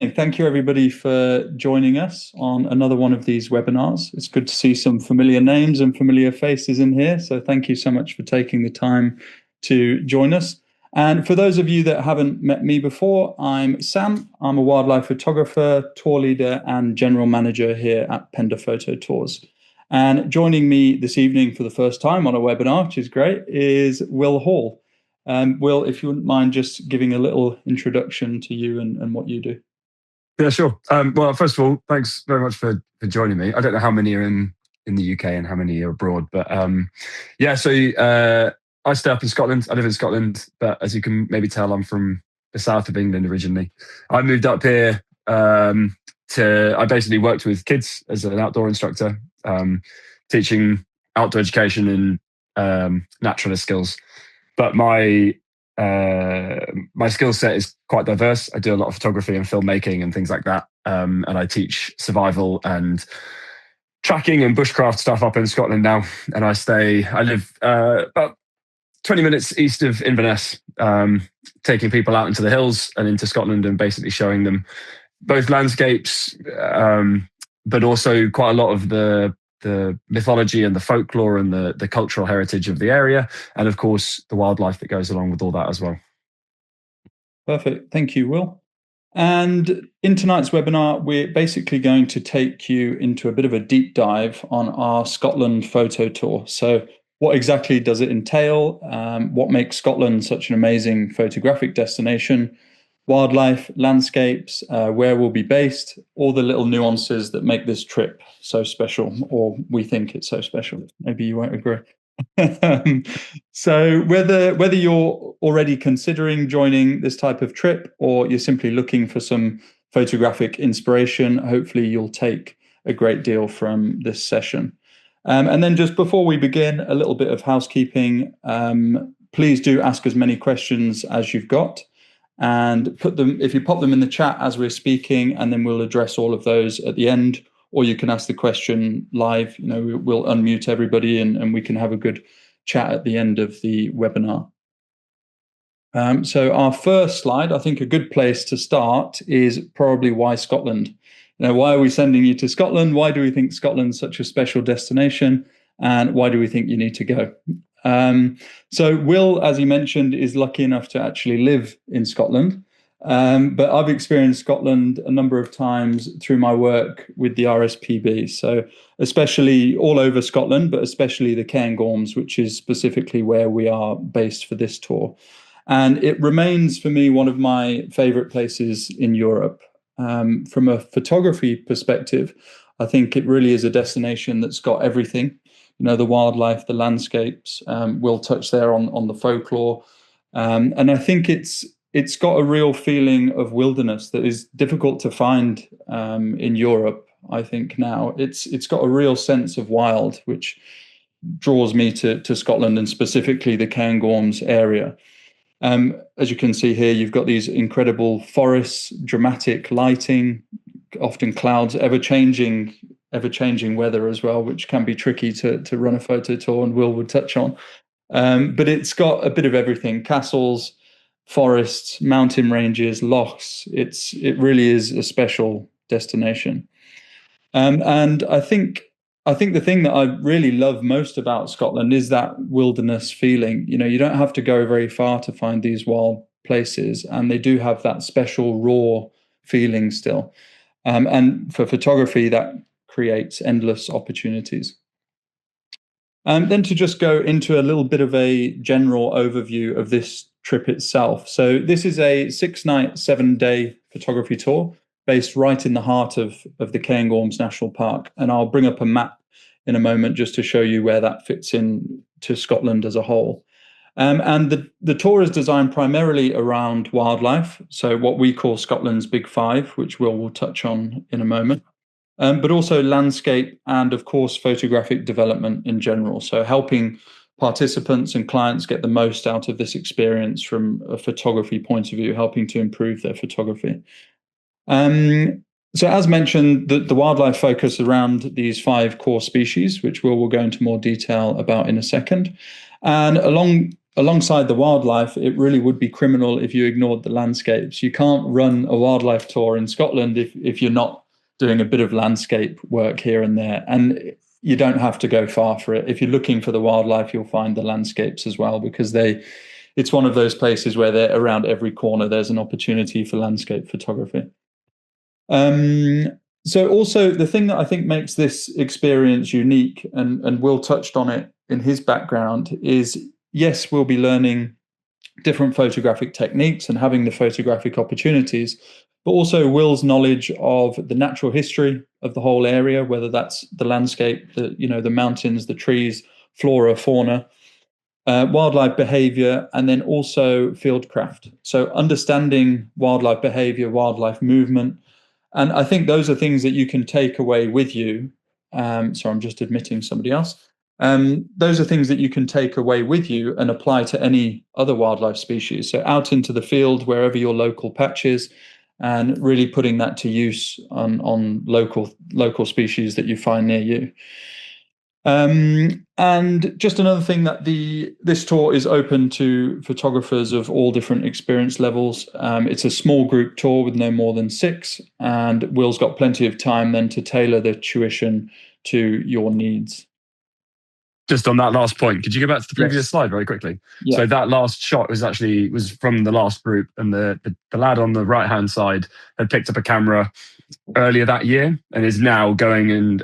And thank you, everybody, for joining us on another one of these webinars. It's good to see some familiar names and familiar faces in here. So thank you so much for taking the time to join us. And for those of you that haven't met me before, I'm Sam. I'm a wildlife photographer, tour leader, and general manager here at Penda Photo Tours. And joining me this evening for the first time on a webinar, which is great, is Will Hall. Will, if you wouldn't mind just giving a little introduction to you and what you do. Yeah, sure. Well, first of all, thanks very much for joining me. I don't know how many are in the UK and how many are abroad, but yeah. So I stay up in Scotland. I live in Scotland, but as you can maybe tell, I'm from the south of England originally. I moved up here I basically worked with kids as an outdoor instructor, teaching outdoor education and naturalist skills. But my skill set is quite diverse. I do a lot of photography and filmmaking and things like that. And I teach survival and tracking and bushcraft stuff up in Scotland now. And I live about 20 minutes east of Inverness, taking people out into the hills and into Scotland and basically showing them both landscapes, but also quite a lot of the mythology and the folklore and the cultural heritage of the area, and of course the wildlife that goes along with all that as well. Perfect. Thank you, Will. And in tonight's webinar, we're basically going to take you into a bit of a deep dive on our Scotland photo tour. So what exactly does it entail? What makes Scotland such an amazing photographic destination? Wildlife, landscapes, where we'll be based, all the little nuances that make this trip so special, or we think it's so special. Maybe you won't agree. So whether you're already considering joining this type of trip or you're simply looking for some photographic inspiration, hopefully you'll take a great deal from this session. And then just before we begin, a little bit of housekeeping. Please do ask as many questions as you've got, and if you pop them in the chat as we're speaking, and then we'll address all of those at the end, or you can ask the question live. We'll unmute everybody and we can have a good chat at the end of the webinar. So our first slide, I think a good place to start is probably why Scotland. Why are we sending you to Scotland? Why do we think Scotland's such a special destination? And why do we think you need to go? So Will, as he mentioned, is lucky enough to actually live in Scotland. But I've experienced Scotland a number of times through my work with the RSPB. So especially all over Scotland, but especially the Cairngorms, which is specifically where we are based for this tour. And it remains for me one of my favorite places in Europe. From a photography perspective, I think it really is a destination that's got everything. The wildlife, the landscapes. We'll touch there on the folklore. And I think it's got a real feeling of wilderness that is difficult to find in Europe, I think now. It's got a real sense of wild, which draws me to Scotland and specifically the Cairngorms area. As you can see here, you've got these incredible forests, dramatic lighting, often clouds, ever-changing weather as well, which can be tricky to run a photo tour, and Will would touch on. But it's got a bit of everything: castles, forests, mountain ranges, lochs. It really is a special destination. And I think the thing that I really love most about Scotland is that wilderness feeling. You don't have to go very far to find these wild places, and they do have that special raw feeling still. And for photography, that creates endless opportunities. And then to just go into a little bit of a general overview of this trip itself. So this is a 6-night, 7-day photography tour based right in the heart of the Cairngorms National Park. And I'll bring up a map in a moment just to show you where that fits in to Scotland as a whole. And the tour is designed primarily around wildlife, so what we call Scotland's Big Five, which we'll touch on in a moment, but also landscape and, of course, photographic development in general. So helping participants and clients get the most out of this experience from a photography point of view, helping to improve their photography. So as mentioned, the wildlife focus around these 5 core species, which we'll go into more detail about in a second. And alongside the wildlife, it really would be criminal if you ignored the landscapes. You can't run a wildlife tour in Scotland if you're not doing a bit of landscape work here and there. And you don't have to go far for it. If you're looking for the wildlife, you'll find the landscapes as well, because it's one of those places where they're around every corner. There's an opportunity for landscape photography. So also the thing that I think makes this experience unique, and Will touched on it in his background, is yes, we'll be learning different photographic techniques and having the photographic opportunities, but also Will's knowledge of the natural history of the whole area, whether that's the landscape, the mountains, the trees, flora, fauna, wildlife behavior, and then also fieldcraft. So understanding wildlife behavior, wildlife movement. And I think those are things that you can take away with you. So I'm just admitting somebody else. Those are things that you can take away with you and apply to any other wildlife species. So out into the field, wherever your local patch is, and really putting that to use on local species that you find near you. And just another thing, that this tour is open to photographers of all different experience levels. It's a small group tour with no more than 6, and Will's got plenty of time then to tailor the tuition to your needs. Just on that last point, could you go back to the previous slide very quickly? Yeah. So that last shot was from the last group, and the lad on the right-hand side had picked up a camera earlier that year and is now going, and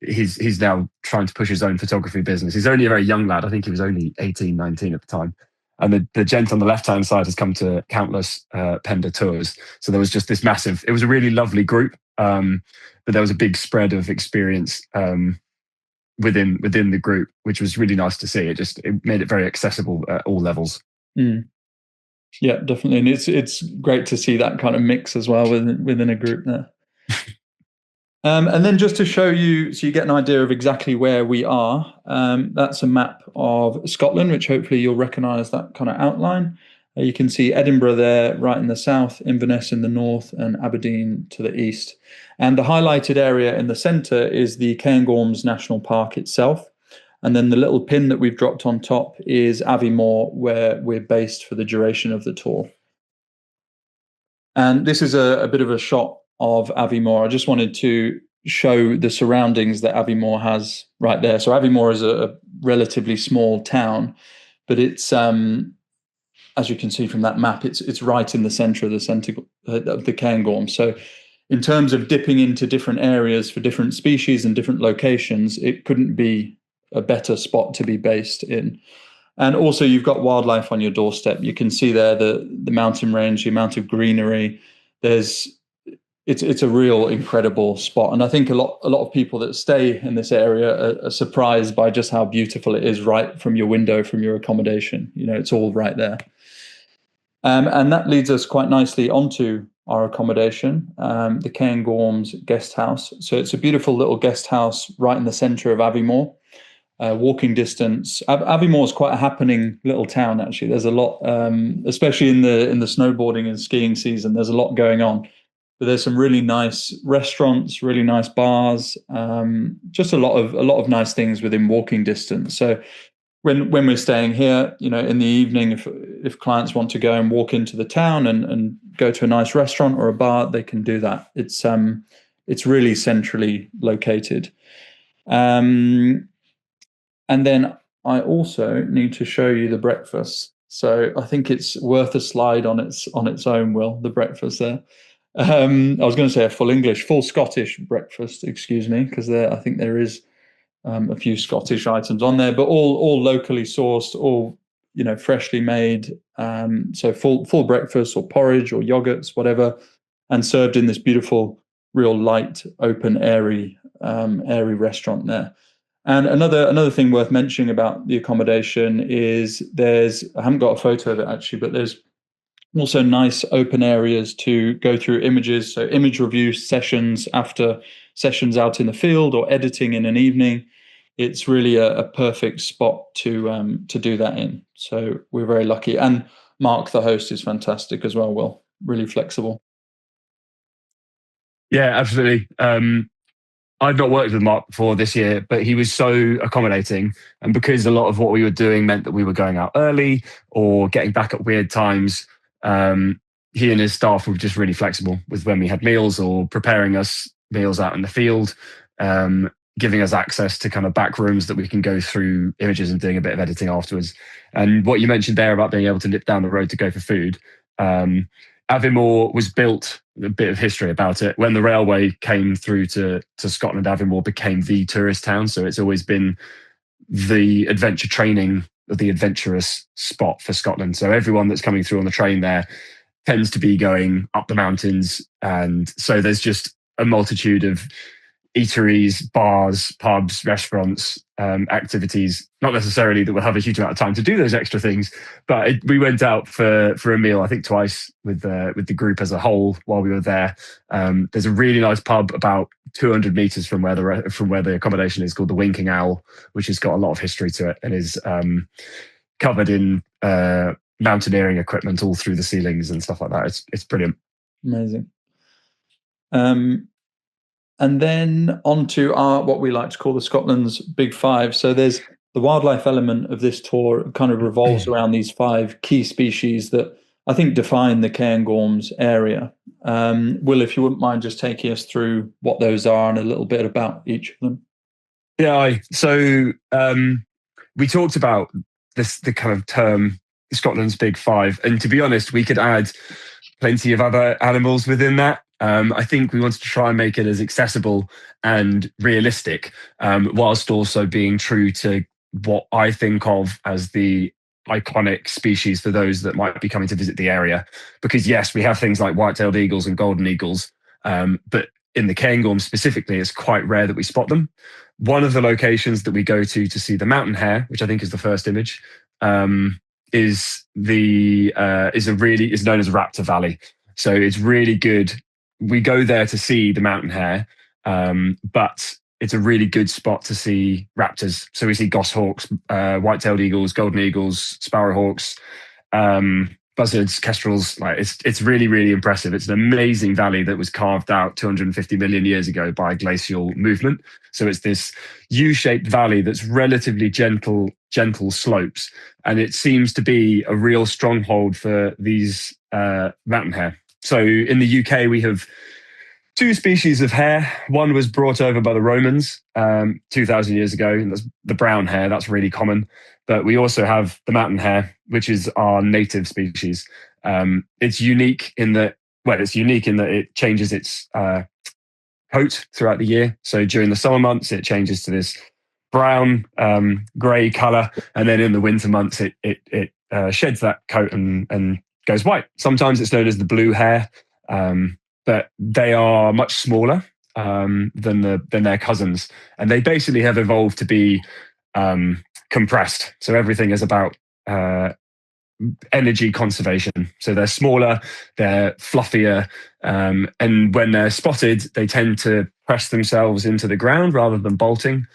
he's now trying to push his own photography business. He's only a very young lad. I think he was only 18, 19 at the time. And the gent on the left-hand side has come to countless Penda tours. So there was just this massive, it was a really lovely group, but there was a big spread of experience within the group, which was really nice to see. It made it very accessible at all levels. Mm. Yeah, definitely. And it's great to see that kind of mix as well within a group there. And then just to show you, so you get an idea of exactly where we are, that's a map of Scotland, which hopefully you'll recognise that kind of outline. You can see Edinburgh there, right in the south, Inverness in the north, and Aberdeen to the east. And the highlighted area in the centre is the Cairngorms National Park itself. And then the little pin that we've dropped on top is Aviemore, where we're based for the duration of the tour. And this is a bit of a shot of Aviemore. I just wanted to show the surroundings that Aviemore has right there. So Aviemore is a relatively small town, but it's as you can see from that map, it's right in the centre of the Cairngorms. So in terms of dipping into different areas for different species and different locations, it couldn't be a better spot to be based in. And also you've got wildlife on your doorstep. You can see there the mountain range, the amount of greenery. It's a real incredible spot. And I think a lot of people that stay in this area are surprised by just how beautiful it is right from your window, from your accommodation. It's all right there. And that leads us quite nicely onto our accommodation, the Cairngorms guest house. So it's a beautiful little guest house right in the centre of Aviemore. Walking distance. Aviemore is quite a happening little town, actually. There's a lot, especially in the snowboarding and skiing season. There's a lot going on, but there's some really nice restaurants, really nice bars, just a lot of nice things within walking distance. So when we're staying here, in the evening, if clients want to go and walk into the town and go to a nice restaurant or a bar, they can do that. It's really centrally located. And then I also need to show you the breakfast. So I think it's worth a slide on its own, Will, the breakfast there. I was going to say a full Scottish breakfast, excuse me, because I think there is a few Scottish items on there, but all locally sourced, all freshly made. So full breakfast or porridge or yogurts, whatever, and served in this beautiful, real light, open, airy restaurant there. And another thing worth mentioning about the accommodation is I haven't got a photo of it actually, but there's also nice open areas to go through images. So image review sessions after sessions out in the field or editing in an evening. It's really a perfect spot to do that in. So we're very lucky. And Mark, the host, is fantastic as well, Will. Really flexible. Yeah, absolutely. I'd not worked with Mark before this year, but he was so accommodating. And because a lot of what we were doing meant that we were going out early or getting back at weird times, he and his staff were just really flexible with when we had meals or preparing us meals out in the field, giving us access to kind of back rooms that we can go through images and doing a bit of editing afterwards. And what you mentioned there about being able to nip down the road to go for food, Aviemore was built, a bit of history about it. When the railway came through to Scotland, Aviemore became the tourist town. So it's always been the adventure training, the adventurous spot for Scotland. So everyone that's coming through on the train there tends to be going up the mountains. And so there's just a multitude of eateries, bars, pubs, restaurants, activities. Not necessarily that we'll have a huge amount of time to do those extra things, but we went out for a meal, I think twice with the group as a whole while we were there. There's a really nice pub about 200 meters from where the accommodation is, called the Winking Owl, which has got a lot of history to it and is covered in mountaineering equipment all through the ceilings and stuff like that. It's brilliant. Amazing. And then on to what we like to call the Scotland's Big Five. So there's the wildlife element of this tour kind of revolves around these 5 key species that I think define the Cairngorms area. Will, if you wouldn't mind just taking us through what those are and a little bit about each of them. Yeah, so we talked about the kind of term Scotland's Big Five, and to be honest, we could add plenty of other animals within that. I think we wanted to try and make it as accessible and realistic, whilst also being true to what I think of as the iconic species for those that might be coming to visit the area. Because yes, we have things like white-tailed eagles and golden eagles, but in the Cairngorms specifically, it's quite rare that we spot them. One of the locations that we go to see the mountain hare, which I think is the first image, is known as Raptor Valley. So it's really good. We go there to see the mountain hare, but it's a really good spot to see raptors. So we see goshawks, white-tailed eagles, golden eagles, sparrowhawks, buzzards, kestrels. Like it's really, really impressive. It's an amazing valley that was carved out 250 million years ago by glacial movement. So it's this U-shaped valley that's relatively gentle slopes, and it seems to be a real stronghold for these mountain hare. So in the UK, we have 2 species of hare. One was brought over by the Romans 2,000 years ago, and that's the brown hare. That's really common. But we also have the mountain hare, which is our native species. It's unique in that it changes its coat throughout the year. So during the summer months, it changes to this brown, grey colour, and then in the winter months, it sheds that coat and goes white. Sometimes it's known as the blue hare, but they are much smaller than their cousins, and they basically have evolved to be compressed. So everything is about energy conservation. So they're smaller, they're fluffier, and when they're spotted, they tend to press themselves into the ground rather than bolting,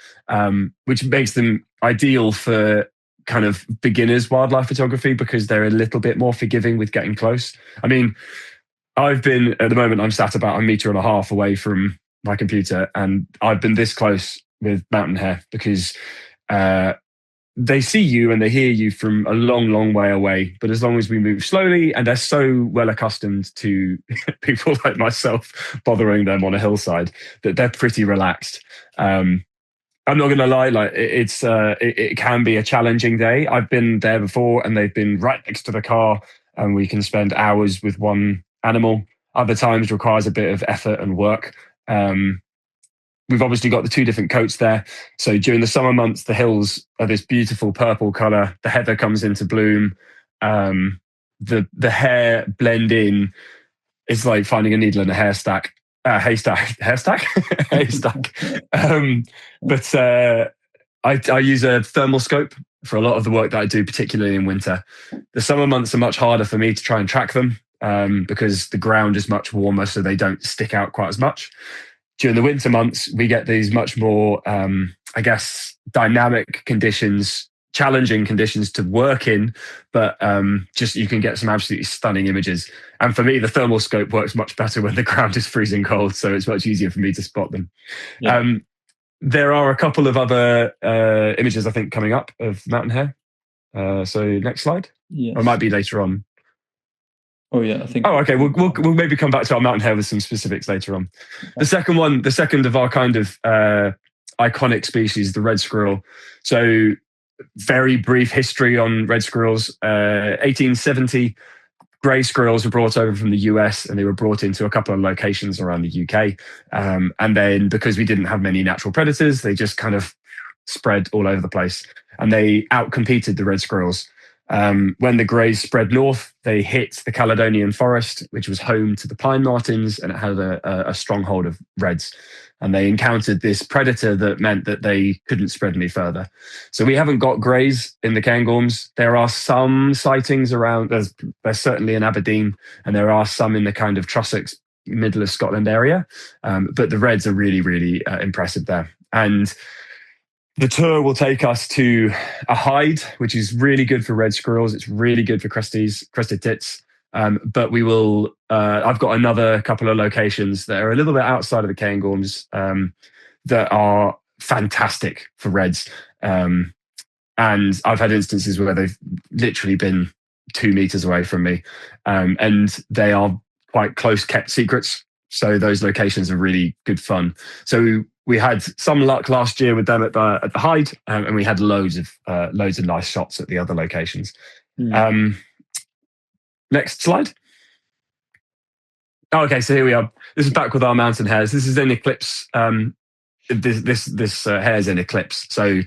which makes them ideal for kind of beginners wildlife photography because they're a little bit more forgiving with getting close. I mean, at the moment, I'm sat about 1.5 meters away from my computer, and I've been this close with mountain hare because they see you and they hear you from a long, long way away. But as long as we move slowly, and they're so well accustomed to people like myself bothering them on a hillside, that they're pretty relaxed. I'm not going to lie, like it can be a challenging day. I've been there before and they've been right next to the car and we can spend hours with one animal. Other times requires a bit of effort and work. We've obviously got the 2 different coats there. So during the summer months, the hills are this beautiful purple color. The heather comes into bloom. The hair blend in. It's like finding a needle in a haystack. Haystack. But I use a thermal scope for a lot of the work that I do, particularly in winter. The summer months are much harder for me to try and track them because the ground is much warmer, so they don't stick out quite as much. During the winter months, we get these much more, dynamic conditions challenging conditions to work in, but just you can get some absolutely stunning images. And for me, the thermal scope works much better when the ground is freezing cold, so it's much easier for me to spot them. Yeah. There are a couple of other images, I think, coming up of mountain hare. So next slide. Yes. Or it might be later on. Oh yeah, I think. Oh, okay. We'll maybe come back to our mountain hare with some specifics later on. Okay. The second of our kind of iconic species, the red squirrel. So very brief history on red squirrels. 1870, grey squirrels were brought over from the US, and they were brought into a couple of locations around the UK. And then because we didn't have many natural predators, they just kind of spread all over the place, and they outcompeted the red squirrels. When the greys spread north, they hit the Caledonian forest, which was home to the pine martens, and it had a stronghold of reds. And they encountered this predator that meant that they couldn't spread any further. So we haven't got greys in the Cairngorms. There are some sightings around. There's certainly in Aberdeen, and there are some in the kind of Trossachs, middle of Scotland area. But the reds are really, really impressive there. And the tour will take us to a hide, which is really good for red squirrels. It's really good for crested tits. But we will. I've got another couple of locations that are a little bit outside of the Cairngorms that are fantastic for reds. And I've had instances where they've literally been 2 meters away from me, and they are quite close kept secrets. So those locations are really good fun. So we had some luck last year with them at the hide, and we had loads of nice shots at the other locations. Next slide. Oh, okay, so here we are. This is back with our mountain hares. This is in eclipse. This hare's in eclipse. So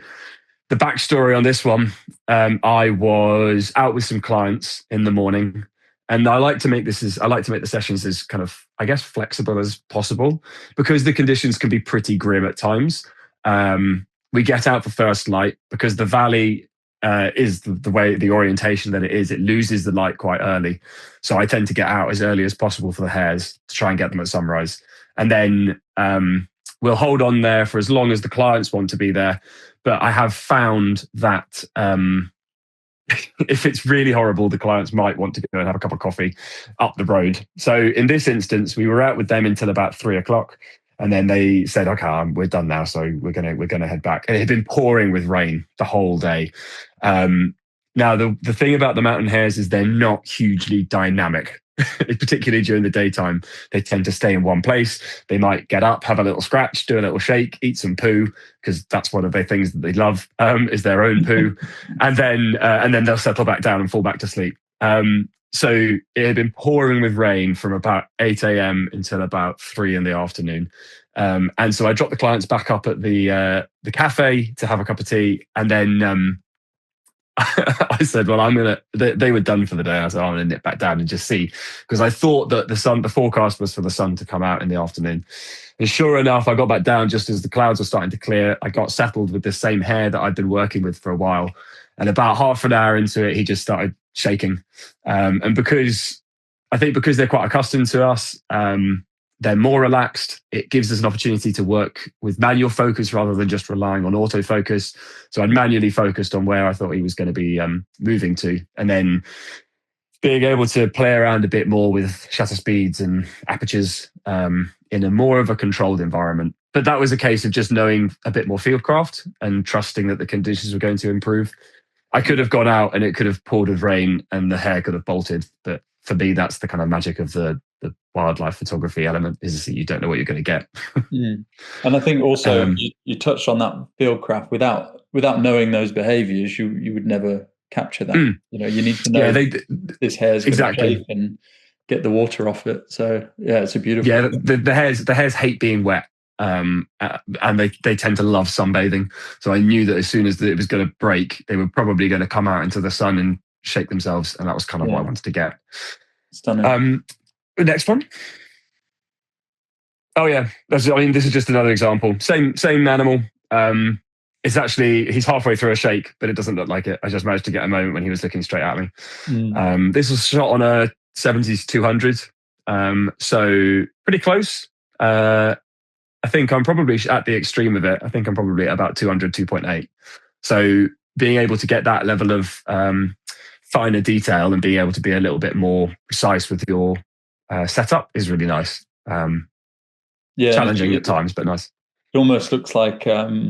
the backstory on this one, I was out with some clients in the morning, and I like to make the sessions as kind of, I guess, flexible as possible, because the conditions can be pretty grim at times. We get out for first light because the valley is the way, the orientation that it is. It loses the light quite early. So I tend to get out as early as possible for the hares to try and get them at sunrise. And then we'll hold on there for as long as the clients want to be there. But I have found that if it's really horrible, the clients might want to go and have a cup of coffee up the road. So in this instance, we were out with them until about 3:00. And then they said, okay, we're done now. So we're gonna head back. And it had been pouring with rain the whole day. Now, the thing about the mountain hares is they're not hugely dynamic, particularly during the daytime. They tend to stay in one place. They might get up, have a little scratch, do a little shake, eat some poo, because that's one of their things that they love, is their own poo. And then they'll settle back down and fall back to sleep. So it had been pouring with rain from about 8 a.m. until about 3 in the afternoon. And so I dropped the clients back up at the cafe to have a cup of tea. And then I said, well, they were done for the day. I said, I'm going to nip back down and just see. Because I thought that the forecast was for the sun to come out in the afternoon. And sure enough, I got back down just as the clouds were starting to clear. I got settled with this same hare that I'd been working with for a while. And about half an hour into it, he just started shaking. And because they're quite accustomed to us, they're more relaxed. It gives us an opportunity to work with manual focus rather than just relying on autofocus. So I'd manually focused on where I thought he was going to be moving to. And then being able to play around a bit more with shutter speeds and apertures in a more of a controlled environment. But that was a case of just knowing a bit more fieldcraft and trusting that the conditions were going to improve. I could have gone out and it could have poured with rain and the hare could have bolted. But for me, that's the kind of magic of the wildlife photography element, is that you don't know what you're going to get. And I think also you touched on that fieldcraft. Without knowing those behaviors, you would never capture that. You need to know this hare's going to shake and get the water off it. So yeah, it's a beautiful. Yeah, the hares hate being wet. And they tend to love sunbathing. So I knew that as soon as it was going to break, they were probably going to come out into the sun and shake themselves. And that was kind of what I wanted to get. Stunning. Next one. Oh yeah, this is just another example. Same animal. He's halfway through a shake, but it doesn't look like it. I just managed to get a moment when he was looking straight at me. This was shot on a 70-200, so pretty close. I think I'm probably at the extreme of it. I think I'm probably at about 200, 2.8. So being able to get that level of finer detail and being able to be a little bit more precise with your setup is really nice. Challenging at times, but nice. It almost looks like that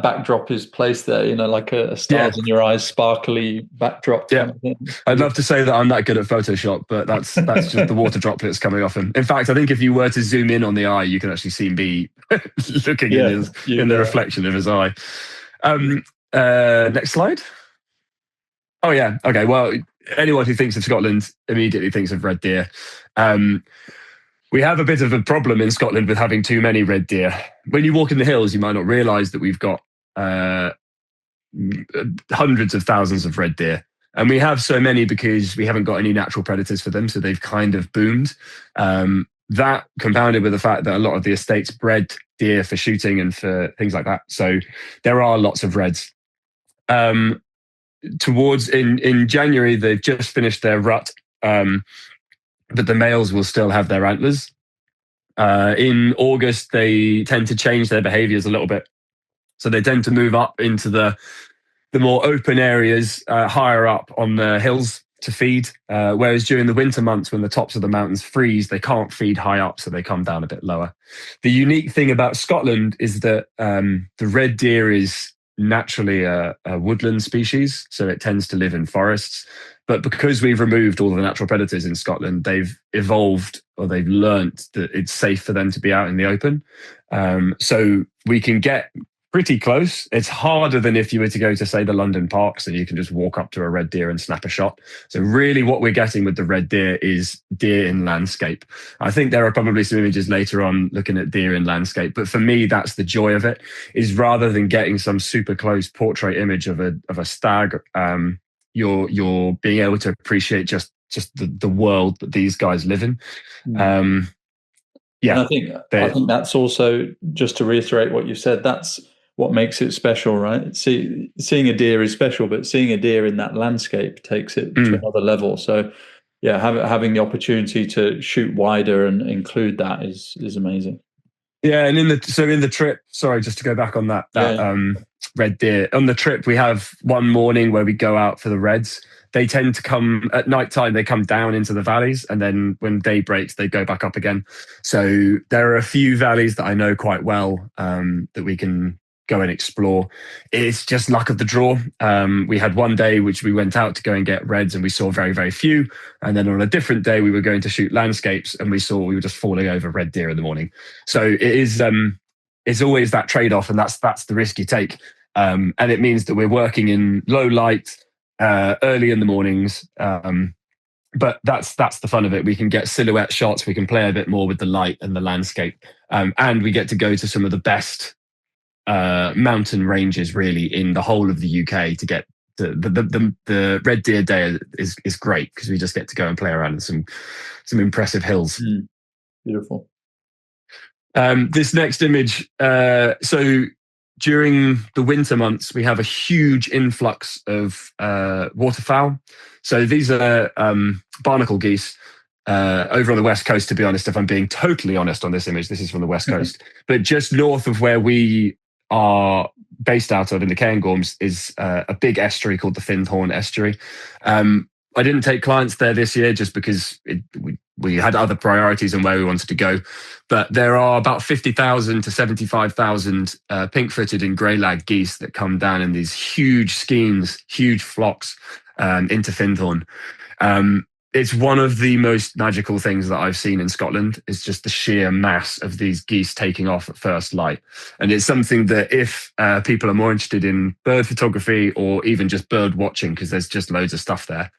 backdrop is placed there, like a stars in your eyes, sparkly backdrop. Yeah, I'd love to say that I'm that good at Photoshop, but that's just the water droplets coming off him. In fact, I think if you were to zoom in on the eye, you can actually see me looking in the reflection of his eye. Next slide. Oh yeah, okay. Well, anyone who thinks of Scotland immediately thinks of red deer. We have a bit of a problem in Scotland with having too many red deer. When you walk in the hills, you might not realise that we've got hundreds of thousands of red deer. And we have so many because we haven't got any natural predators for them, so they've kind of boomed. That compounded with the fact that a lot of the estates bred deer for shooting and for things like that. So there are lots of reds. In January, they've just finished their rut. But the males will still have their antlers. In August, they tend to change their behaviors a little bit. So they tend to move up into the more open areas higher up on the hills to feed. Whereas during the winter months, when the tops of the mountains freeze, they can't feed high up, so they come down a bit lower. The unique thing about Scotland is that the red deer is naturally a woodland species, so it tends to live in forests. But because we've removed all the natural predators in Scotland, they've evolved, or they've learnt that it's safe for them to be out in the open. So we can get pretty close. It's harder than if you were to go to, say, the London parks, and you can just walk up to a red deer and snap a shot. So really what we're getting with the red deer is deer in landscape. I think there are probably some images later on looking at deer in landscape, but for me, that's the joy of it, is rather than getting some super close portrait image of a stag, you're being able to appreciate just the world that these guys live in. And I think that's also, just to reiterate what you said, that's what makes it special, right? Seeing a deer is special, but seeing a deer in that landscape takes it to another level. So yeah, having the opportunity to shoot wider and include that is amazing. Yeah, and in the trip, sorry, just to go back on that red deer, on the trip we have one morning where we go out for the reds. They tend to come at nighttime, they come down into the valleys, and then when day breaks, they go back up again. So there are a few valleys that I know quite well that we can go and explore. It's just luck of the draw. We had one day which we went out to go and get reds, and we saw very, very few. And then on a different day, we were going to shoot landscapes, and we were just falling over red deer in the morning. So it is, it's always that trade-off, and that's the risk you take. And it means that we're working in low light, early in the mornings. But that's the fun of it. We can get silhouette shots. We can play a bit more with the light and the landscape. And we get to go to some of the best mountain ranges really in the whole of the UK to get the Red Deer Day is great because we just get to go and play around in some impressive hills. Beautiful. This next image, so during the winter months, we have a huge influx of waterfowl. So these are barnacle geese over on the west coast, to be honest, if I'm being totally honest on this image. This is from the west coast. But just north of where we are based out of in the Cairngorms is a big estuary called the Findhorn Estuary. I didn't take clients there this year just because we had other priorities and where we wanted to go. But there are about 50,000 to 75,000 pink-footed and grey-lag geese that come down in these huge skeins, huge flocks into Findhorn. It's one of the most magical things that I've seen in Scotland. Is just the sheer mass of these geese taking off at first light. And it's something that if people are more interested in bird photography or even just bird watching, because there's just loads of stuff there,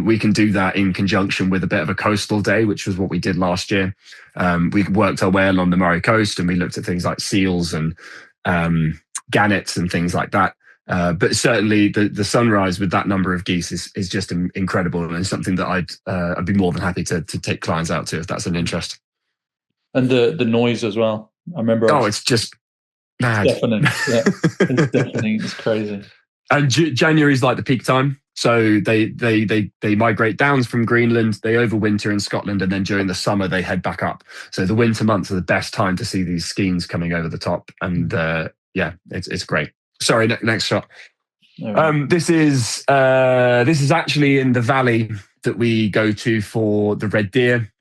we can do that in conjunction with a bit of a coastal day, which was what we did last year. We worked our way along the Moray coast and we looked at things like seals and gannets and things like that. But certainly the sunrise with that number of geese is just incredible, and something that I'd be more than happy to take clients out to if that's an interest. And the noise as well. I remember. It's just mad. It's deafening. Yeah, it's deafening. It's crazy. And January is like the peak time. So they migrate down from Greenland, they overwinter in Scotland, and then during the summer they head back up. So the winter months are the best time to see these skeins coming over the top, and it's great. Sorry, next shot. No. This is actually in the valley that we go to for the red deer.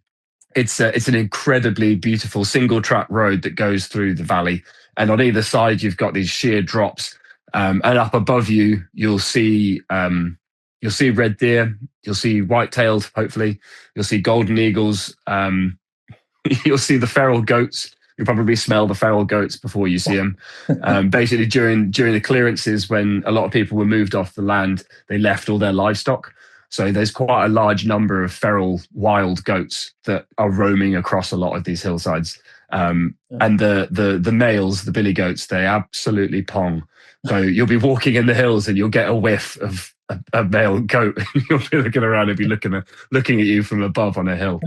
It's an incredibly beautiful single track road that goes through the valley, and on either side you've got these sheer drops, and up above you you'll see red deer, you'll see white-tailed, hopefully, you'll see golden eagles, you'll see the feral goats. You'll probably smell the feral goats before you see them. Basically, during the clearances, when a lot of people were moved off the land, they left all their livestock. So there's quite a large number of feral wild goats that are roaming across a lot of these hillsides. And the males, the billy goats, they absolutely pong. So you'll be walking in the hills and you'll get a whiff of a male goat. You'll be looking around and be looking at you from above on a hill.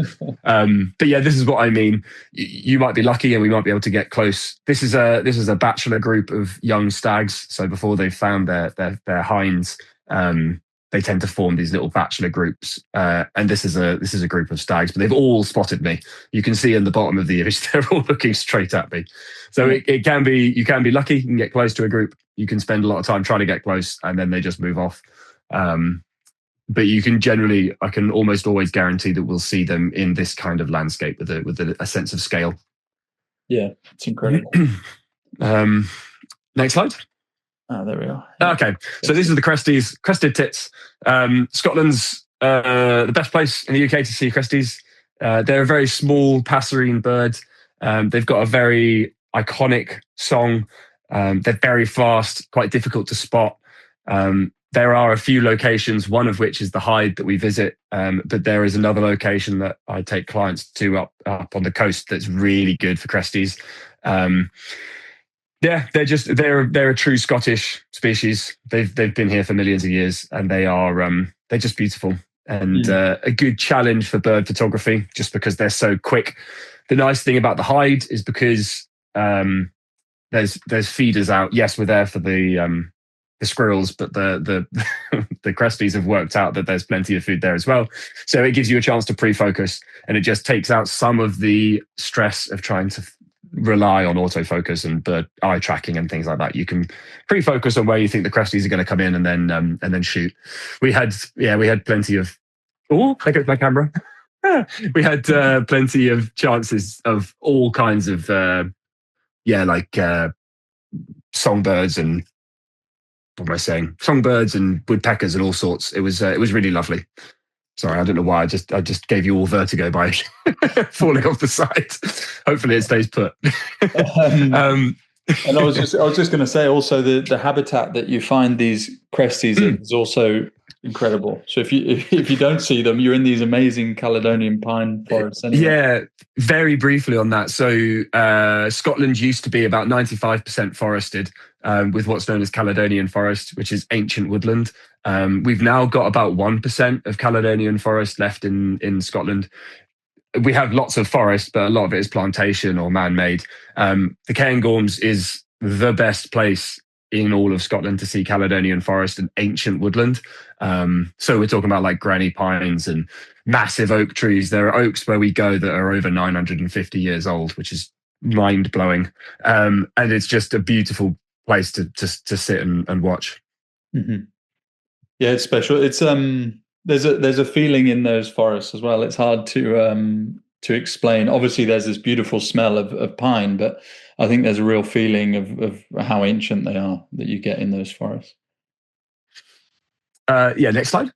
But yeah, this is what I mean. You might be lucky and we might be able to get close. This is a bachelor group of young stags. So before they've found their hinds, they tend to form these little bachelor groups, and this is a group of stags, but they've all spotted me. You can see in the bottom of the image, they're all looking straight at me. So you can be lucky, you can get close to a group, you can spend a lot of time trying to get close, and then they just move off. But you can I can almost always guarantee that we'll see them in this kind of landscape with a sense of scale. Yeah, it's incredible. Next slide. There we are. Okay, so this is the crested tits. Scotland's the best place in the UK to see cresties. They're a very small passerine bird. They've got a very iconic song. They're very fast, quite difficult to spot. There are a few locations, one of which is the hide that we visit, but there is another location that I take clients to up on the coast that's really good for cresties. Yeah, they're a true Scottish species. They've been here for millions of years, and they're just beautiful and a good challenge for bird photography, just because they're so quick. The nice thing about the hide is because there's feeders out. Yes, we're there for the squirrels, but the the cresties have worked out that there's plenty of food there as well. So it gives you a chance to pre-focus, and it just takes out some of the stress of trying to rely on autofocus and bird eye tracking and things like that. You can pre-focus on where you think the cresties are going to come in, and then shoot. We had plenty of there goes my camera. We had plenty of chances of all kinds of songbirds and what am I saying? Songbirds and woodpeckers and all sorts. It was really lovely. Sorry, I don't know why. I just gave you all vertigo by falling off the side. Hopefully, it stays put. And I was just going to say also the habitat that you find these cresties in is also incredible. So if you don't see them, you're in these amazing Caledonian pine forests. Anyway. Yeah, very briefly on that. So Scotland used to be about 95% forested, with what's known as Caledonian forest, which is ancient woodland. We've now got about 1% of Caledonian forest left in Scotland. We have lots of forest, but a lot of it is plantation or man-made. The Cairngorms is the best place in all of Scotland to see Caledonian forest and ancient woodland. So we're talking about like granny pines and massive oak trees. There are oaks where we go that are over 950 years old, which is mind-blowing. And it's just a beautiful place to sit and watch. Mm-hmm. Yeah, it's special. It's there's a feeling in those forests as well. It's hard to explain. Obviously, there's this beautiful smell of pine, but I think there's a real feeling of how ancient they are that you get in those forests. Next slide.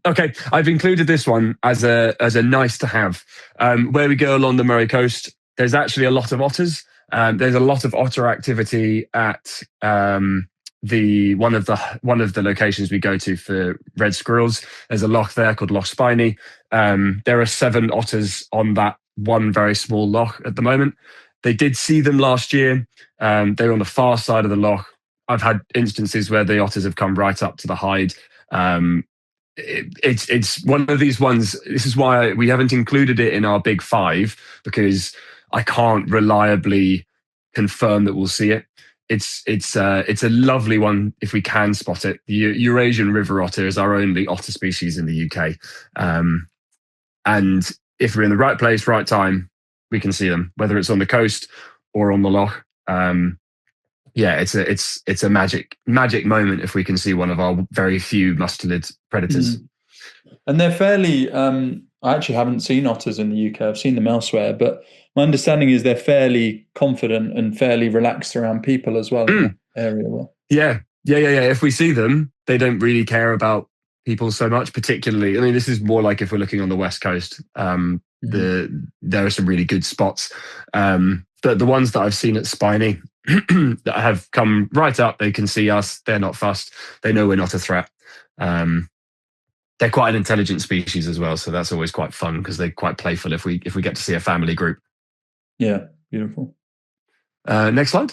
Okay, I've included this one as a nice to have. Where we go along the Moray coast, there's actually a lot of otters. There's a lot of otter activity at one of the locations we go to for red squirrels. There's a loch there called Loch Spiny. There are 7 otters on that one very small loch at the moment. They did see them last year. They were on the far side of the loch. I've had instances where the otters have come right up to the hide. It's one of these ones. This is why we haven't included it in our big 5, because I can't reliably confirm that we'll see it. It's a lovely one if we can spot it. The Eurasian river otter is our only otter species in the UK, and if we're in the right place, right time, we can see them, whether it's on the coast or on the loch. yeah, it's a magic moment if we can see one of our very few mustelid predators. And they're fairly. I actually haven't seen otters in the UK. I've seen them elsewhere, but my understanding is they're fairly confident and fairly relaxed around people as well in that area. Well, yeah. If we see them, they don't really care about people so much. Particularly, I mean, this is more like if we're looking on the west coast. There are some really good spots. But the ones that I've seen at Spiny that have come right up, they can see us. They're not fussed. They know we're not a threat. They're quite an intelligent species as well, so that's always quite fun because they're quite playful if we get to see a family group. Yeah, beautiful. Next slide.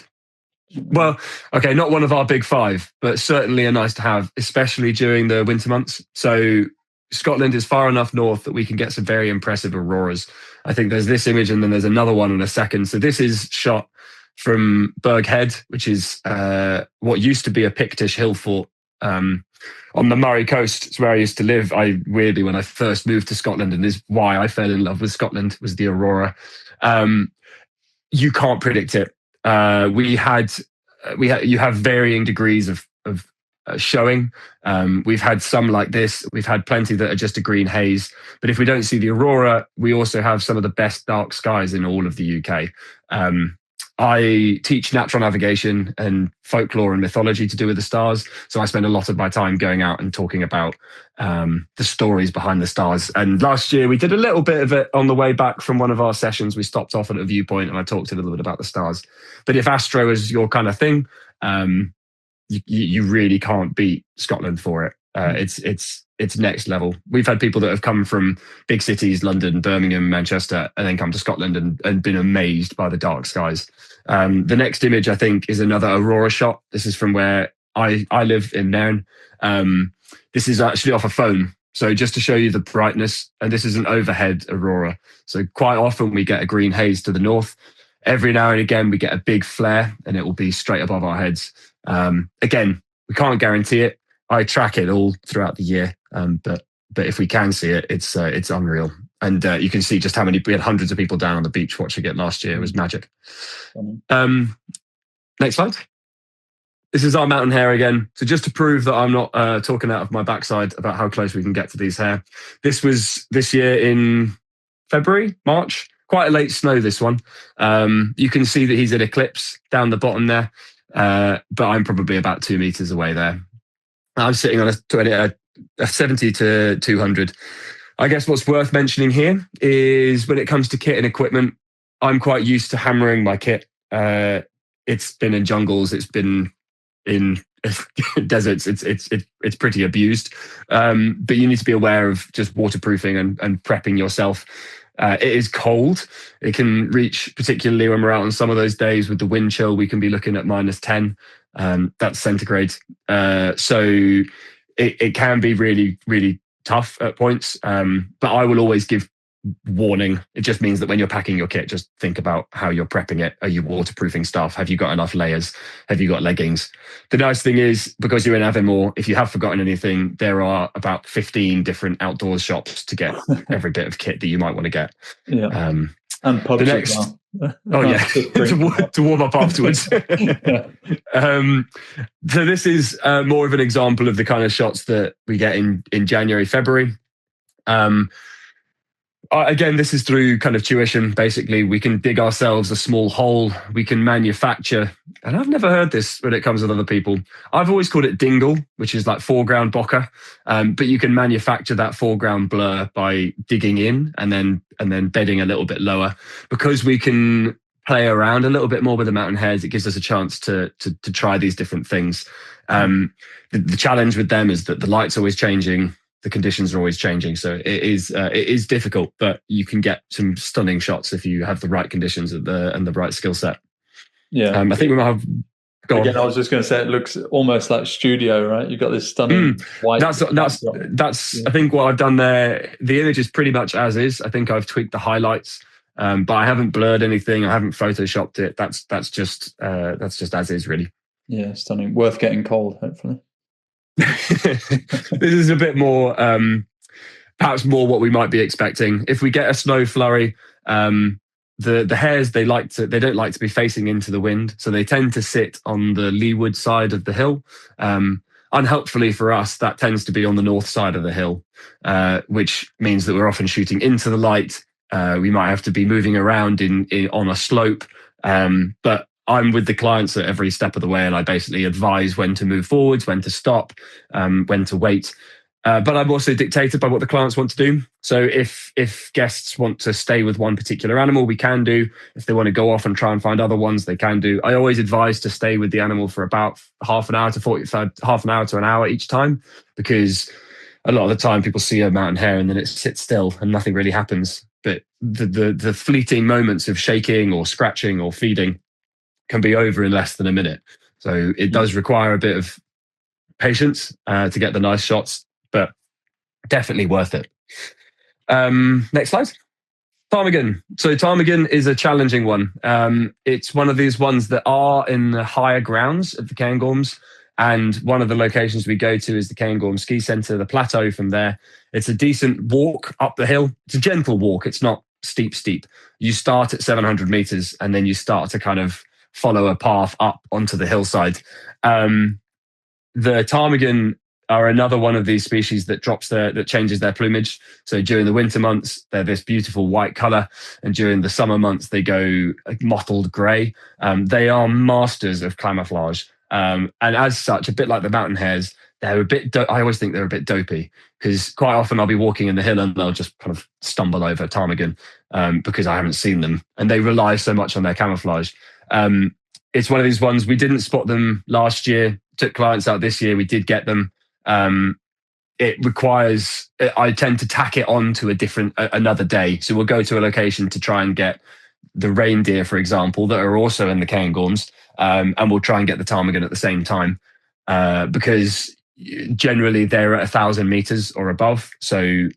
Well, okay, not one of our big five, but certainly a nice to have, especially during the winter months. So Scotland is far enough north that we can get some very impressive auroras. I think there's this image and then there's another one in a second. So this is shot from Burgh Head, which is what used to be a Pictish hill fort on the Murray coast. It's where I used to live. Weirdly, when I first moved to Scotland, and this is why I fell in love with Scotland, was the aurora. You can't predict it. You have varying degrees of showing. We've had some like this. We've had plenty that are just a green haze. But if we don't see the aurora, we also have some of the best dark skies in all of the UK. I teach natural navigation and folklore and mythology to do with the stars. So I spend a lot of my time going out and talking about the stories behind the stars. And last year we did a little bit of it on the way back from one of our sessions. We stopped off at a viewpoint and I talked a little bit about the stars. But if astro is your kind of thing, you really can't beat Scotland for it. It's next level. We've had people that have come from big cities, London, Birmingham, Manchester, and then come to Scotland and been amazed by the dark skies. The next image, I think, is another aurora shot. This is from where I live in Nairn. This is actually off a phone. So just to show you the brightness, and this is an overhead aurora. So quite often we get a green haze to the north. Every now and again, we get a big flare and it will be straight above our heads. Again, we can't guarantee it. I track it all throughout the year, but if we can see it, it's unreal. And you can see just how many, we had hundreds of people down on the beach watching it last year. It was magic. Next slide. This is our mountain hare again. So just to prove that I'm not talking out of my backside about how close we can get to these hare. This was this year in February, March, quite a late snow, this one. You can see that he's in eclipse down the bottom there, but I'm probably about 2 meters away there. I'm sitting on a 70 to 200. I guess what's worth mentioning here is when it comes to kit and equipment, I'm quite used to hammering my kit. It's been in jungles, it's been in deserts, it's pretty abused. But you need to be aware of just waterproofing and prepping yourself. It is cold. It can reach, particularly when we're out on some of those days with the wind chill, we can be looking at -10. That's centigrade. So it can be really, really tough at points. But I will always give warning. It just means that when you're packing your kit, just think about how you're prepping it. Are you waterproofing stuff? Have you got enough layers? Have you got leggings? The nice thing is, because you're in Avonmore, if you have forgotten anything, there are about 15 different outdoors shops to get every bit of kit that you might want to get. Yeah. And pubs the next, as well. Oh yeah, to warm up afterwards. So this is more of an example of the kind of shots that we get in January, February. Again, this is through kind of tuition. Basically, we can dig ourselves a small hole. We can manufacture, and I've never heard this when it comes with other people. I've always called it dingle, which is like foreground bokeh. But you can manufacture that foreground blur by digging in and then bedding a little bit lower. Because we can play around a little bit more with the mountain hares, it gives us a chance to try these different things. The challenge with them is that the light's always changing. The conditions are always changing, so it is difficult, but you can get some stunning shots if you have the right conditions and the right skill set. Yeah, I think we might have. Again, I was just going to say, it looks almost like studio, right? You've got this stunning white. That's. Yeah. I think what I've done there. The image is pretty much as is. I think I've tweaked the highlights, but I haven't blurred anything. I haven't photoshopped it. That's just as is, really. Yeah, stunning. Worth getting cold, hopefully. This is a bit more, perhaps more what we might be expecting. If we get a snow flurry, the hares, they don't like to be facing into the wind, so they tend to sit on the leeward side of the hill. Unhelpfully for us, that tends to be on the north side of the hill, which means that we're often shooting into the light. We might have to be moving around on a slope, but I'm with the clients at every step of the way, and I basically advise when to move forwards, when to stop, when to wait. But I'm also dictated by what the clients want to do. So if guests want to stay with one particular animal, we can do. If they want to go off and try and find other ones, they can do. I always advise to stay with the animal for about half an hour to an hour each time, because a lot of the time people see a mountain hare and then it sits still and nothing really happens. But the fleeting moments of shaking or scratching or feeding can be over in less than a minute. So it does require a bit of patience to get the nice shots, but definitely worth it. Next slide. Ptarmigan. So ptarmigan is a challenging one. It's one of these ones that are in the higher grounds of the Cairngorms, and one of the locations we go to is the Cairngorm Ski Centre, the plateau from there. It's a decent walk up the hill. It's a gentle walk. It's not steep. You start at 700 meters and then you start to kind of follow a path up onto the hillside. The ptarmigan are another one of these species that changes their plumage. So during the winter months, they're this beautiful white color, and during the summer months, they go mottled gray. They are masters of camouflage, and as such, a bit like the mountain hares, they're a bit. I always think they're a bit dopey, because quite often I'll be walking in the hill and they'll just kind of stumble over ptarmigan because I haven't seen them, and they rely so much on their camouflage. It's one of these ones, we didn't spot them last year. Took clients out this year, we did get them. It requires, I tend to tack it on to another day. So we'll go to a location to try and get the reindeer, for example, that are also in the Cairngorms, and we'll try and get the ptarmigan at the same time, because generally they're at 1,000 meters or above. So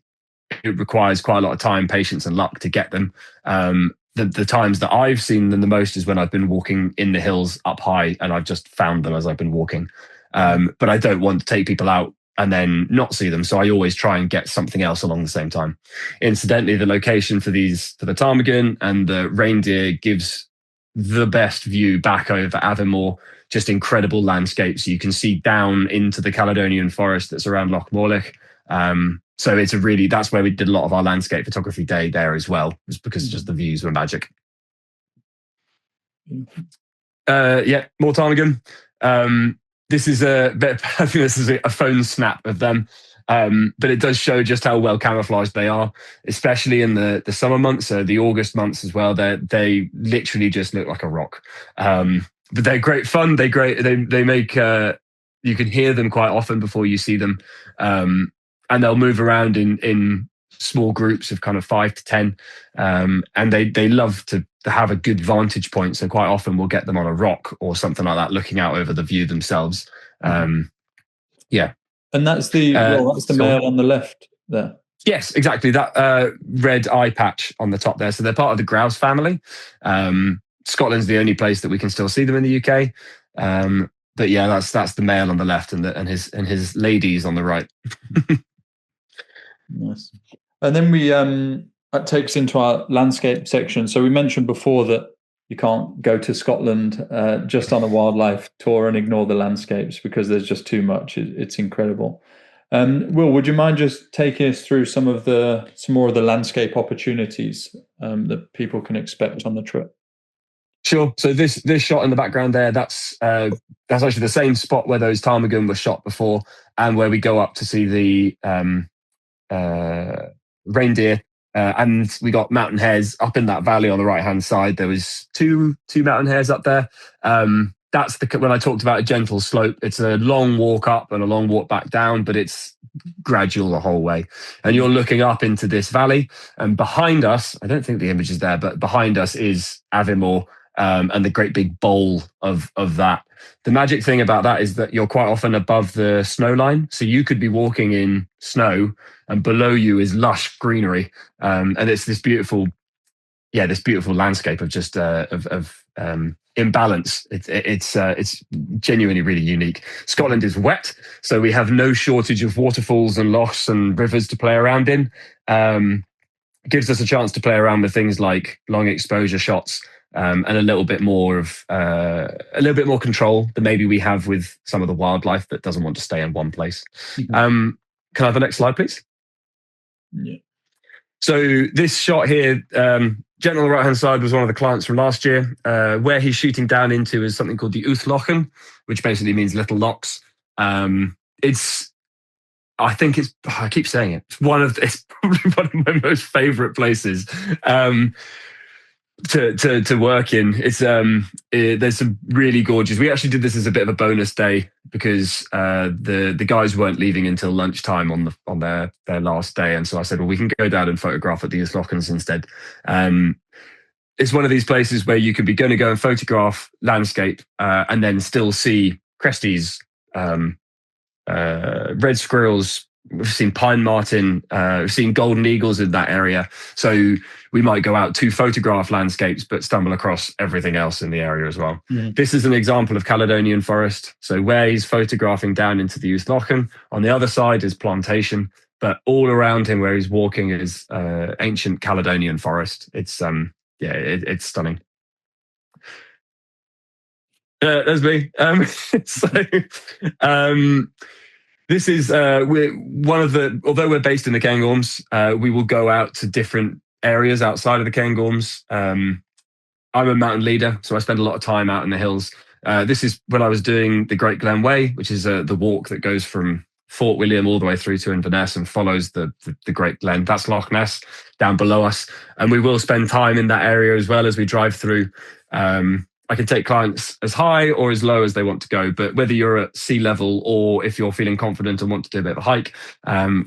it requires quite a lot of time, patience, and luck to get them. The times that I've seen them the most is when I've been walking in the hills up high and I've just found them as I've been walking. But I don't want to take people out and then not see them. So I always try and get something else along the same time. Incidentally, the location for the ptarmigan and the reindeer gives the best view back over Aviemore, just incredible landscapes. You can see down into the Caledonian forest that's around Loch Morlich. So that's where we did a lot of our landscape photography day there as well, just because just the views were magic. More ptarmigan. This is I think this is a phone snap of them, but it does show just how well camouflaged they are, especially in the summer months, so the August months as well. They literally just look like a rock, but they're great fun. They make you can hear them quite often before you see them, and they'll move around in small groups of kind of 5 to 10, and they love to have a good vantage point. So quite often we'll get them on a rock or something like that, looking out over the view themselves. And that's the male on the left there. Yes, exactly. That red eye patch on the top there. So they're part of the grouse family. Scotland's the only place that we can still see them in the UK. But yeah, that's the male on the left and his ladies on the right. Nice. And then that takes into our landscape section. So we mentioned before that you can't go to Scotland just on a wildlife tour and ignore the landscapes, because there's just too much. It's incredible. Will, would you mind just taking us through some more of the landscape opportunities that people can expect on the trip? Sure. So this shot in the background there, that's actually the same spot where those ptarmigan were shot before, and where we go up to see the reindeer, and we got mountain hares up in that valley on the right hand side. There was two mountain hares up there. That's when I talked about a gentle slope. It's a long walk up and a long walk back down, but it's gradual the whole way. And you're looking up into this valley, and behind us, I don't think the image is there, but behind us is Aviemore, and the great big bowl of that. The magic thing about that is that you're quite often above the snow line. So you could be walking in snow and below you is lush greenery. And it's this beautiful landscape of just imbalance. It's genuinely really unique. Scotland is wet, so we have no shortage of waterfalls and lochs and rivers to play around in. gives us a chance to play around with things like long exposure shots, and a little bit more control than maybe we have with some of the wildlife that doesn't want to stay in one place. Can I have the next slide, please? Yeah. So this shot here, gent on the right-hand side was one of the clients from last year. Where he's shooting down into is something called the Uthlochen, which basically means little locks. I keep saying it. It's probably one of my most favourite places to work in. There's some really gorgeous. We actually did this as a bit of a bonus day because the guys weren't leaving until lunchtime on their last day, and so I said, well, we can go down and photograph at the Uthlochens instead. It's one of these places where you could be going to go and photograph landscape and then still see cresties, red squirrels. We've seen pine marten, we've seen golden eagles in that area. So we might go out to photograph landscapes, but stumble across everything else in the area as well. Mm. This is an example of Caledonian forest. So where he's photographing down into the Uthlochen, on the other side is plantation, but all around him where he's walking is ancient Caledonian forest. It's it's stunning. That's me. This is although we're based in the Cairngorms, we will go out to different areas outside of the Cairngorms. I'm a mountain leader, so I spend a lot of time out in the hills. This is when I was doing the Great Glen Way, which is the walk that goes from Fort William all the way through to Inverness and follows the Great Glen. That's Loch Ness down below us. And we will spend time in that area as well as we drive through. I can take clients as high or as low as they want to go, but whether you're at sea level or if you're feeling confident and want to do a bit of a hike,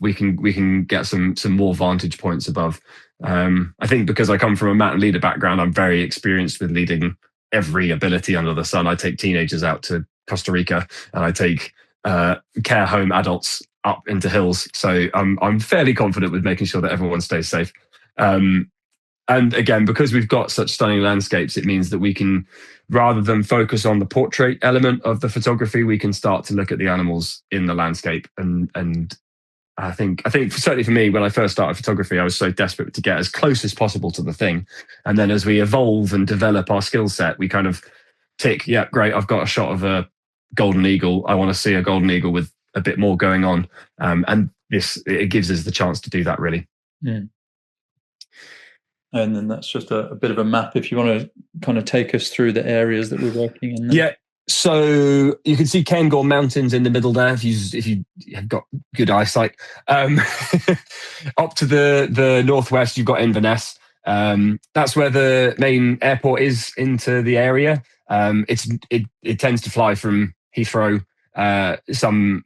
we can get some more vantage points above. I think because I come from a mountain leader background, I'm very experienced with leading every ability under the sun. I take teenagers out to Costa Rica and I take care home adults up into hills. So I'm fairly confident with making sure that everyone stays safe. And again, because we've got such stunning landscapes, it means that we can, rather than focus on the portrait element of the photography, we can start to look at the animals in the landscape. And I think certainly for me, when I first started photography, I was so desperate to get as close as possible to the thing. And then as we evolve and develop our skill set, we kind of tick, yeah, great, I've got a shot of a golden eagle. I want to see a golden eagle with a bit more going on. And it gives us the chance to do that, really. Yeah. And then that's just a bit of a map if you want to kind of take us through the areas that we're working in there. Yeah. So you can see Cairngorm Mountains in the middle there if you have got good eyesight. Up to the northwest, you've got Inverness. That's where the main airport is into the area. It tends to fly from Heathrow, some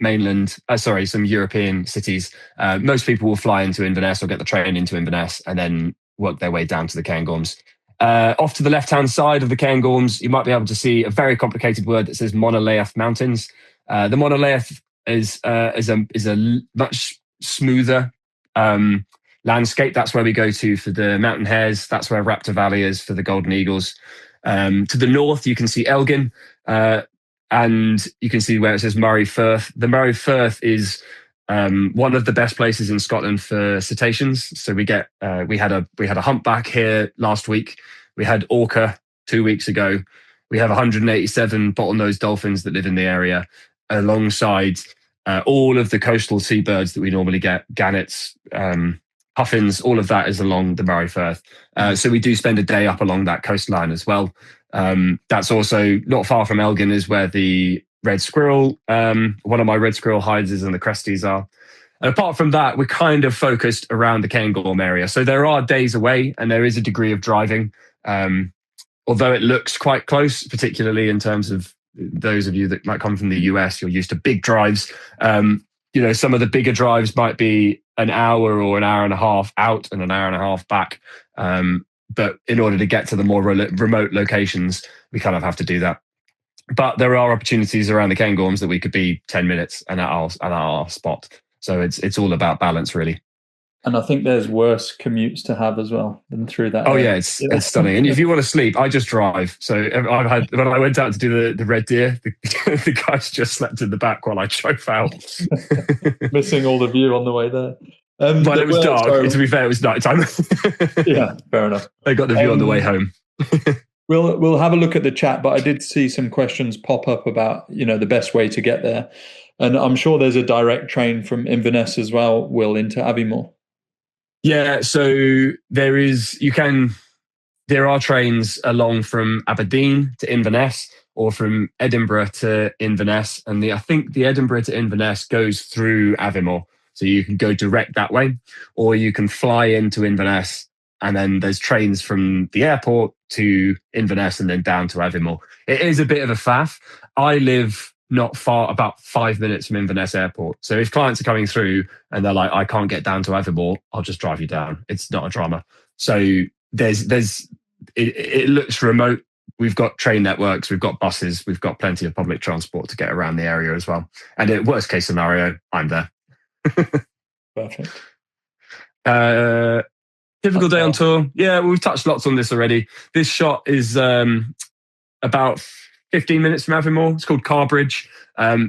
European cities. Most people will fly into Inverness or get the train into Inverness and then work their way down to the Cairngorms. Off to the left-hand side of the Cairngorms, you might be able to see a very complicated word that says Monolaeth Mountains. The Monolaeth is a much smoother landscape. That's where we go to for the mountain hares. That's where Raptor Valley is for the golden eagles. To the north, you can see Elgin, and you can see where it says Moray Firth. The Moray Firth is one of the best places in Scotland for cetaceans. So we had a humpback here last week. We had orca 2 weeks ago. We have 187 bottlenose dolphins that live in the area, alongside all of the coastal seabirds that we normally get, gannets, puffins. All of that is along the Moray Firth. So we do spend a day up along that coastline as well. That's also not far from Elgin, is where the red squirrel, one of my red squirrel hides is, and the cresties are. And apart from that, we're kind of focused around the Cairngorm area. So there are days away and there is a degree of driving. Although it looks quite close, particularly in terms of those of you that might come from the US, you're used to big drives. Some of the bigger drives might be an hour or an hour and a half out and an hour and a half back. But in order to get to the more remote locations, we kind of have to do that. But there are opportunities around the Cairngorms that we could be 10 minutes and at our spot. So it's all about balance, really. And I think there's worse commutes to have as well than through that. Oh yeah, it's stunning. And if you want to sleep, I just drive. So when I went out to do the red deer, the guys just slept in the back while I drove out. Missing all the view on the way there. Well, There it was were, dark. so To be fair, it was nighttime. yeah, fair enough. I got the view on the way home. We'll have a look at the chat, but I did see some questions pop up about the best way to get there, and I'm sure there's a direct train from Inverness as well, Will, into Aviemore. Yeah, so there are trains along from Aberdeen to Inverness or from Edinburgh to Inverness. And I think the Edinburgh to Inverness goes through Aviemore. So you can go direct that way, or you can fly into Inverness. And then there's trains from the airport to Inverness and then down to Aviemore. It is a bit of a faff. I live not far, about 5 minutes from Inverness Airport. So if clients are coming through and they're like, I can't get down to Aviemore, I'll just drive you down. It's not a drama. So it looks remote. We've got train networks, we've got buses, we've got plenty of public transport to get around the area as well. And in worst case scenario, I'm there. Perfect. Typical day on tour. Yeah, we've touched lots on this already. This shot is about 15 minutes from Aviemore. It's called Carbridge.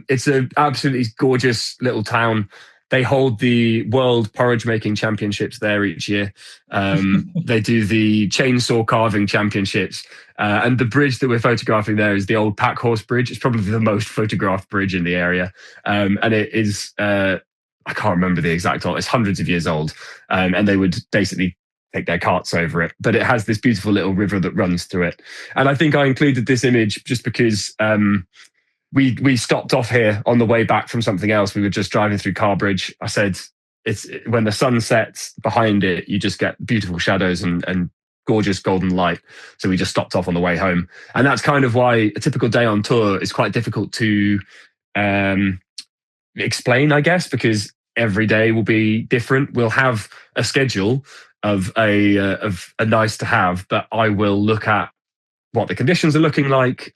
It's an absolutely gorgeous little town. They hold the World Porridge Making Championships there each year. They do the Chainsaw Carving Championships. And the bridge that we're photographing there is the old Packhorse Bridge. It's probably the most photographed bridge in the area. And it is, I can't remember the exact old, it's hundreds of years old. And they would basically take their carts over it. But it has this beautiful little river that runs through it. And I think I included this image just because we stopped off here on the way back from something else. We were just driving through Carbridge. I said, it's when the sun sets behind it, you just get beautiful shadows and gorgeous golden light. So we just stopped off on the way home. And that's kind of why a typical day on tour is quite difficult to explain, I guess, because every day will be different. We'll have a schedule of a nice to have, but I will look at what the conditions are looking like,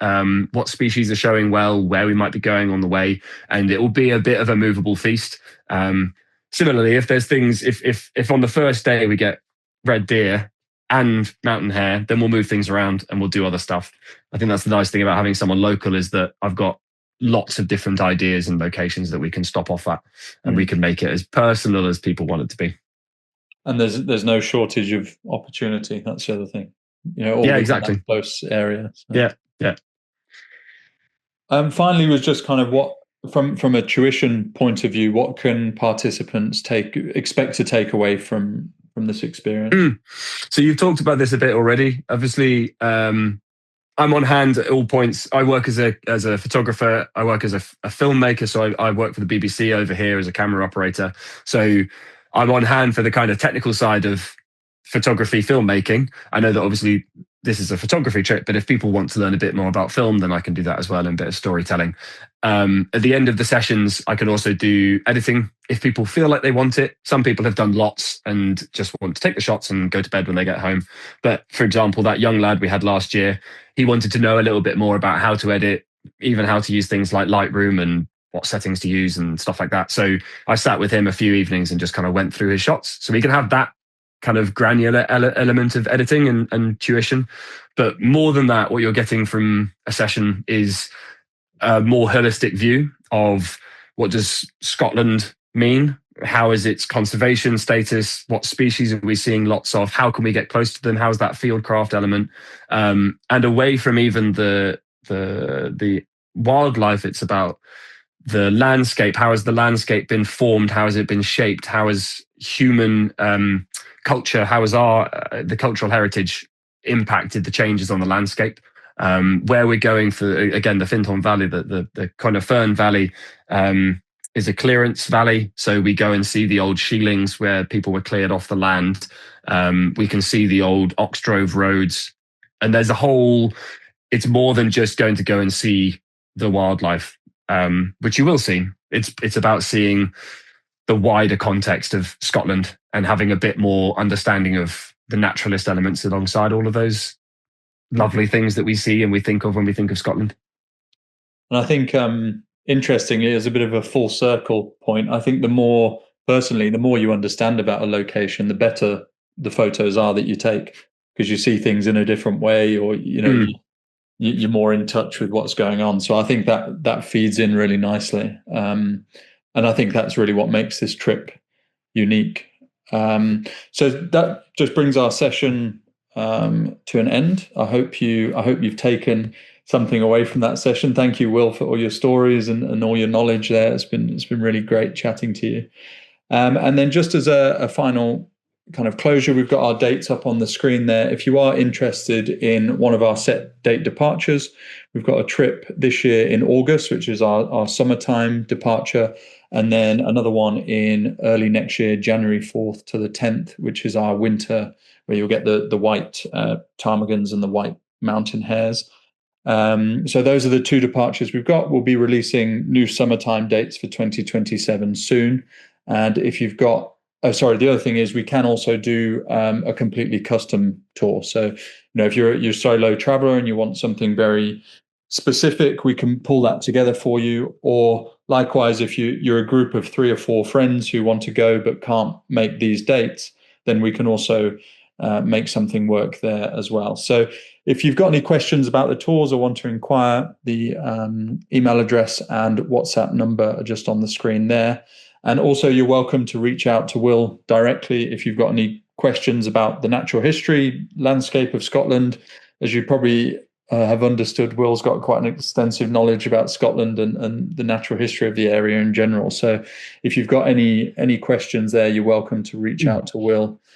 what species are showing well, where we might be going on the way, and it will be a bit of a movable feast. Similarly, if there's things, if on the first day we get red deer and mountain hare, then we'll move things around and we'll do other stuff. I think that's the nice thing about having someone local is that I've got lots of different ideas and locations that we can stop off at, and we can make it as personal as people want it to be. And there's no shortage of opportunity. That's the other thing. All exactly. Close area. So. Yeah. Finally, was just kind of what from a tuition point of view, what can participants expect to take away from this experience? So you've talked about this a bit already. Obviously, I'm on hand at all points. I work as a photographer. I work as a filmmaker. So I work for the BBC over here as a camera operator. So I'm on hand for the kind of technical side of photography filmmaking. I know that obviously this is a photography trip, but if people want to learn a bit more about film, then I can do that as well, and a bit of storytelling. At the end of the sessions, I can also do editing if people feel like they want it. Some people have done lots and just want to take the shots and go to bed when they get home. But for example, that young lad we had last year, he wanted to know a little bit more about how to edit, even how to use things like Lightroom and what settings to use and stuff like that. So I sat with him a few evenings and just kind of went through his shots. So we can have that kind of granular element of editing and tuition. But more than that, what you're getting from a session is a more holistic view of what does Scotland mean? How is its conservation status? What species are we seeing lots of? How can we get close to them? How's that fieldcraft element? And away from even the wildlife, it's about the landscape. How has the landscape been formed? How has it been shaped? How has human culture, how has the cultural heritage impacted the changes on the landscape? Where we're going for, again, the Findhorn Valley, the kind of Fern Valley is a clearance valley. So we go and see the old shielings where people were cleared off the land. We can see the old Oxdrove roads. And there's it's more than just going to go and see the wildlife, which you will see. It's about seeing the wider context of Scotland and having a bit more understanding of the naturalist elements alongside all of those lovely things that we see and we think of when we think of Scotland. And I think, interestingly, as a bit of a full circle point, I think the more you understand about a location, the better the photos are that you take, because you see things in a different way, or you're more in touch with what's going on. So I think that feeds in really nicely. And I think that's really what makes this trip unique. So that just brings our session to an end. I hope you've taken something away from that session. Thank you, Will, for all your stories and all your knowledge there. It's been really great chatting to you. And then just as a final kind of closure, we've got our dates up on the screen there. If you are interested in one of our set date departures, we've got a trip this year in August, which is our summertime departure, and then another one in early next year, January 4th to the 10th, which is our winter, where you'll get the white ptarmigans and the white mountain hares. So those are the two departures we've got. We'll be releasing new summertime dates for 2027 soon. And if you've got, the other thing is we can also do a completely custom tour. So, if you're a solo traveler and you want something very specific, we can pull that together for you. Or likewise, if you're a group of 3 or 4 friends who want to go but can't make these dates, then we can also make something work there as well. So if you've got any questions about the tours or want to inquire, the email address and WhatsApp number are just on the screen there. And also, you're welcome to reach out to Will directly if you've got any questions about the natural history landscape of Scotland. As you probably have understood, Will's got quite an extensive knowledge about Scotland and the natural history of the area in general. So if you've got any questions there, you're welcome to reach out to Will.